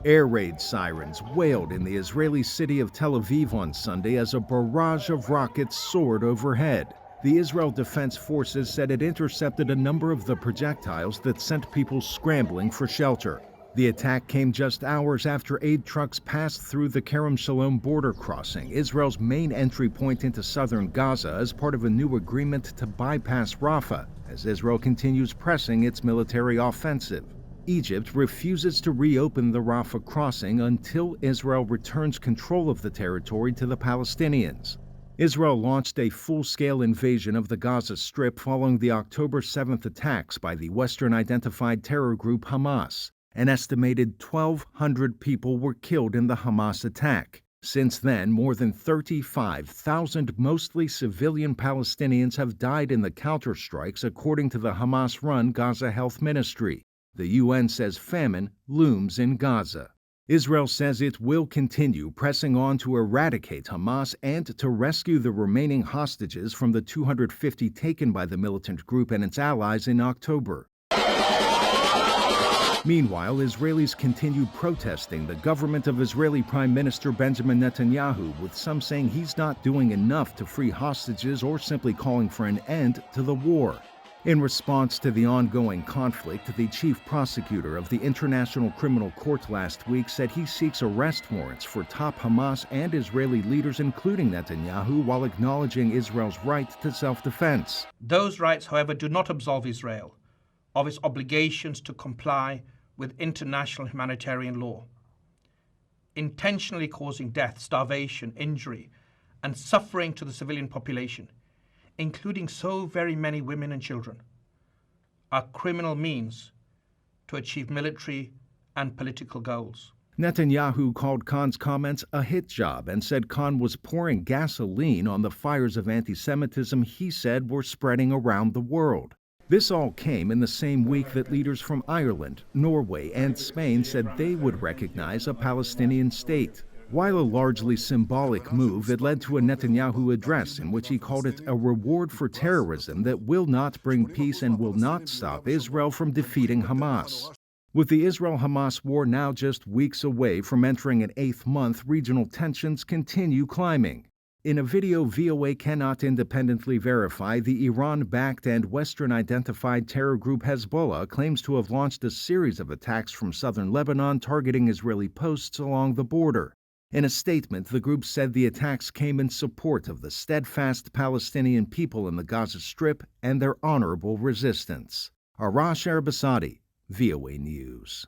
Air raid sirens wailed in the Israeli city of Tel Aviv on Sunday as a barrage of rockets soared overhead. The Israel Defense Forces said it intercepted a number of the projectiles that sent people scrambling for shelter. The attack came just hours after aid trucks passed through the Kerem Shalom border crossing, Israel's main entry point into southern Gaza, as part of a new agreement to bypass Rafah, as Israel continues pressing its military offensive. Egypt refuses to reopen the Rafah crossing until Israel returns control of the territory to the Palestinians. Israel launched a full-scale invasion of the Gaza Strip following the October 7th attacks by the Western-identified terror group Hamas. An estimated 1,200 people were killed in the Hamas attack. Since then, more than 35,000 mostly civilian Palestinians have died in the counterstrikes, according to the Hamas-run Gaza Health Ministry. The UN says famine looms in Gaza. Israel says it will continue pressing on to eradicate Hamas and to rescue the remaining hostages from the 250 taken by the militant group and its allies in October. Meanwhile, Israelis continue protesting the government of Israeli Prime Minister Benjamin Netanyahu, with some saying he's not doing enough to free hostages or simply calling for an end to the war. In response to the ongoing conflict, the chief prosecutor of the International Criminal Court last week said he seeks arrest warrants for top Hamas and Israeli leaders, including Netanyahu, while acknowledging Israel's right to self-defense. Those rights, however, do not absolve Israel of its obligations to comply with international humanitarian law. Intentionally causing death, starvation, injury, and suffering to the civilian population, including so very many women and children, are criminal means to achieve military and political goals. Netanyahu called Khan's comments a hit job and said Khan was pouring gasoline on the fires of anti-Semitism he said were spreading around the world. This all came in the same week that leaders from Ireland, Norway, and Spain said they would recognize a Palestinian state. While a largely symbolic move, it led to a Netanyahu address in which he called it a reward for terrorism that will not bring peace and will not stop Israel from defeating Hamas. With the Israel-Hamas war now just weeks away from entering an 8th month, regional tensions continue climbing. In a video VOA cannot independently verify, the Iran-backed and Western-identified terror group Hezbollah claims to have launched a series of attacks from southern Lebanon targeting Israeli posts along the border. In a statement, the group said the attacks came in support of the steadfast Palestinian people in the Gaza Strip and their honorable resistance. Arash, Arabasadi, VOA News.